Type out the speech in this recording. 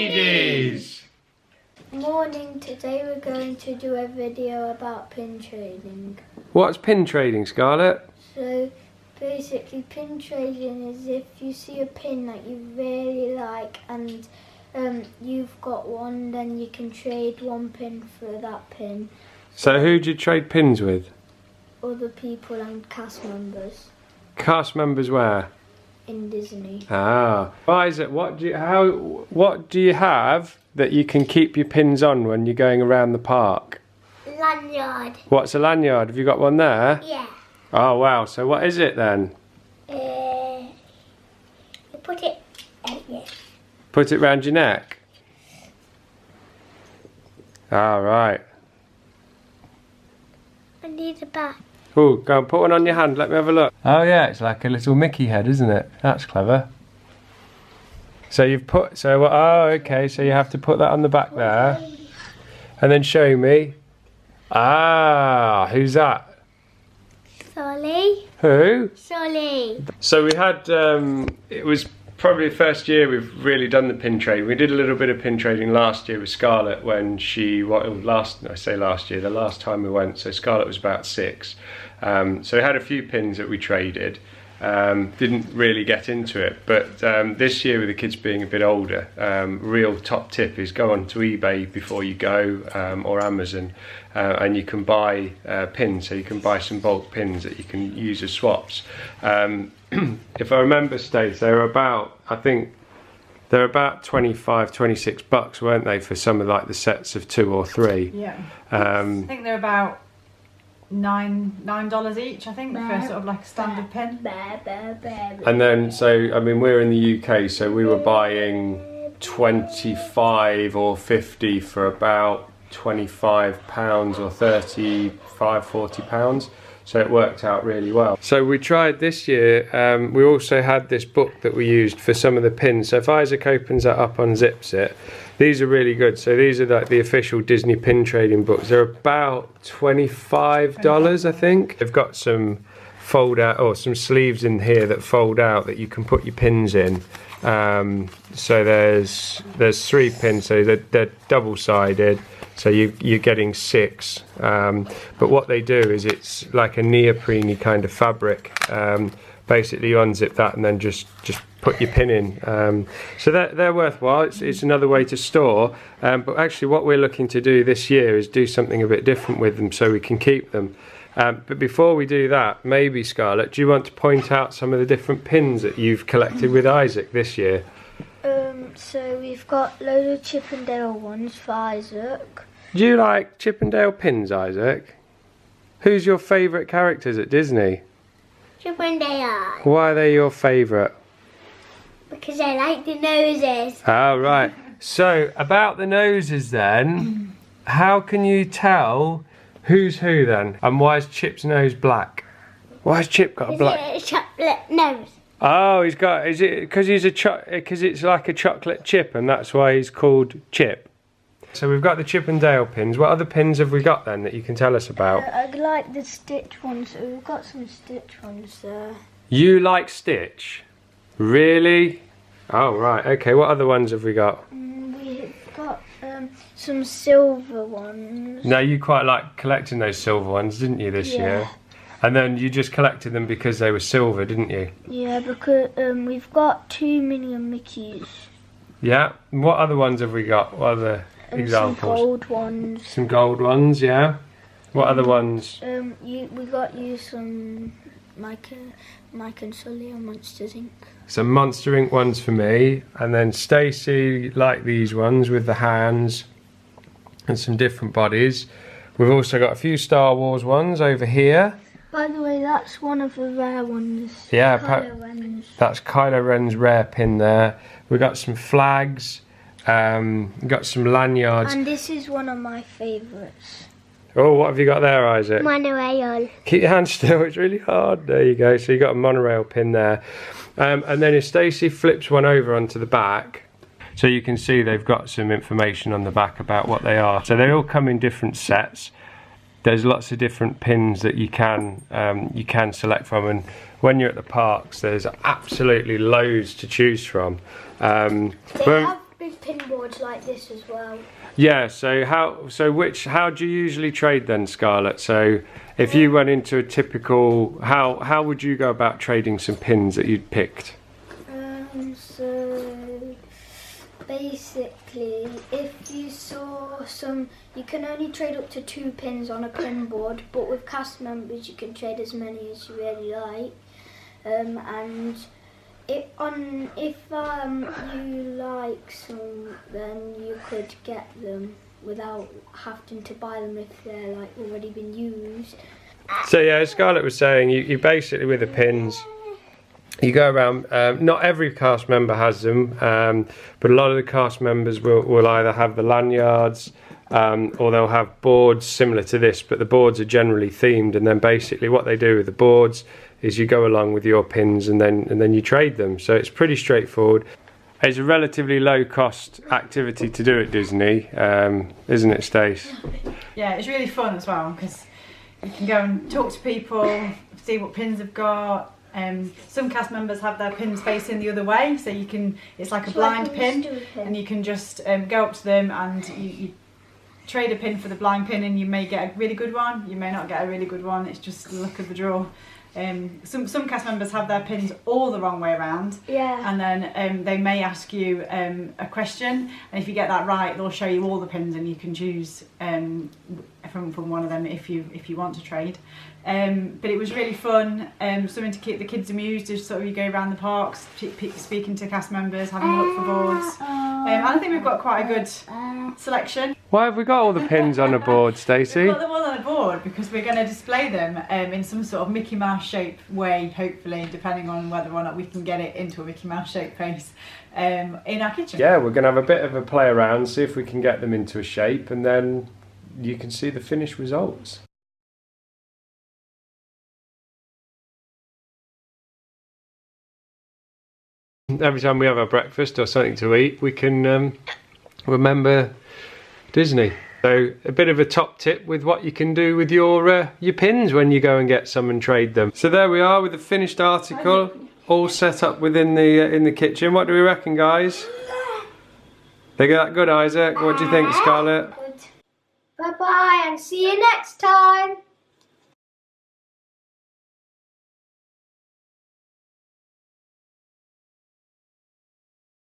ladies! Morning, today we're going to do a video about pin trading. What's pin trading, Scarlett? So basically pin trading is if you see a pin that you really like and you've got one, then you can trade one pin for that pin. So who do you trade pins with? Other people and cast members Cast members where? in Disney. Ah. Isaac, what do you have that you can keep your pins on when you're going around the park? Lanyard. What's a lanyard? Have you got one there? Yeah. Oh wow, so what is it then? You put it yes. Put it round your neck? Alright. I need a bat. Oh, go and put one on your hand, let me have a look. Oh yeah, it's like a little Mickey head, isn't it? That's clever. So you've put, oh okay, so you have to put that on the back there. And then show me. Ah, who's that? Solly. Who? Solly. So we had, it was probably the first year we've really done the pin trade. We did a little bit of pin trading last year with Scarlett when she, the last time we went, so Scarlett was about 6. So we had a few pins that we traded. Didn't really get into it, but this year with the kids being a bit older, real top tip is go onto eBay before you go, or Amazon, and you can buy pins. So you can buy some bulk pins that you can use as swaps. If I remember, Stace, they were about, I think they're about 25, 26 bucks, weren't they, for some of like the sets of 2 or 3? Yeah. I think they're about $9 each, I think, for sort of like a standard pin. And then, so I mean, we're in the UK, so we were buying 25 or 50 for about £25 or 35, 40 pounds. So it worked out really well. So we tried this year, we also had this book that we used for some of the pins. So if Isaac opens that up, unzips it, these are really good. So these are like the official Disney pin trading books. They're about $25, I think. They've got some fold out, or some sleeves in here that fold out that you can put your pins in. So there's 3 pins, so they're double-sided. So you're getting 6, but what they do is it's like a neoprene kind of fabric. Basically you unzip that and then just put your pin in. So they're worthwhile. It's another way to store, but actually what we're looking to do this year is do something a bit different with them so we can keep them. But before we do that, maybe Scarlett, do you want to point out some of the different pins that you've collected with Isaac this year? So we've got loads of Chip 'n Dale ones for Isaac. Do you like Chip 'n Dale pins, Isaac? Who's your favourite characters at Disney? Chip 'n Dale. Why are they your favourite? Because I like the noses. Oh, right. So, about the noses then, how can you tell who's who then? And why is Chip's nose black? Why has Chip got a black? Is it a chocolate nose? Oh, is it because because it's like a chocolate chip and that's why he's called Chip? So we've got the Chip 'n Dale pins. What other pins have we got then that you can tell us about? I like the Stitch ones, so we've got some Stitch ones there. You like Stitch? Really? Oh, right. Okay, what other ones have we got? We've got some silver ones. Now, you quite like collecting those silver ones, didn't you, this year? And then you just collected them because they were silver, didn't you? Yeah, because we've got 2 Minnie and Mickeys. Yeah. And what other ones have we got? What other examples? Some gold ones. Some gold ones, yeah. What other ones? We got you some Mike and Sully on Monsters Inc. Some Monster Inc. ones for me. And then Stacey liked these ones with the hands and some different bodies. We've also got a few Star Wars ones over here. By the way, that's one of the rare ones. Yeah, Kylo Ren's. That's Kylo Ren's rare pin there. We've got some flags, we've got some lanyards. And this is one of my favourites. Oh, what have you got there, Isaac? Monorail. Keep your hand still, it's really hard. There you go, so you got a monorail pin there. And then if Stacey flips one over onto the back, so you can see they've got some information on the back about what they are. So they all come in different sets. There's lots of different pins that you can select from, and when you're at the parks there's absolutely loads to choose from. They have big pin boards like this as well. Yeah, so how do you usually trade then, Scarlett? So if you went into a typical, how would you go about trading some pins that you'd picked? So basically, if you saw some, you can only trade up to 2 pins on a pin board, but with cast members you can trade as many as you really like. And if you like some, then you could get them without having to buy them if they're like already been used. So yeah, as Scarlett was saying, you basically, with the pins, you go around, not every cast member has them, but a lot of the cast members will either have the lanyards, or they'll have boards similar to this, but the boards are generally themed, and then basically what they do with the boards is you go along with your pins and then you trade them. So it's pretty straightforward. It's a relatively low cost activity to do at Disney, isn't it, Stace? Yeah, it's really fun as well, because you can go and talk to people, see what pins they've got. Some cast members have their pins facing the other way, so you can, it's like a blind pin, and you can just go up to them and you trade a pin for the blind pin, and you may get a really good one, you may not get a really good one, it's just the luck of the draw. Some cast members have their pins all the wrong way around, and then they may ask you a question, and if you get that right, they'll show you all the pins, and you can choose from one of them if you want to trade. But it was really fun, something to keep the kids amused as sort of you go around the parks, speaking to cast members, having a look for boards. And I think we've got quite a good selection. Why have we got all the pins on the board, Stacey? We've got them all on the board because we're going to display them in some sort of Mickey Mouse shape way, hopefully, depending on whether or not we can get it into a Mickey Mouse shape face in our kitchen. Yeah, we're going to have a bit of a play around, see if we can get them into a shape, and then you can see the finished results. Every time we have our breakfast or something to eat, we can remember Disney. So a bit of a top tip with what you can do with your pins when you go and get some and trade them. So there we are with the finished article, all set up within the in the kitchen. What do we reckon, guys? They got that good, Isaac? What do you think, Scarlett? Bye bye, and see you next time.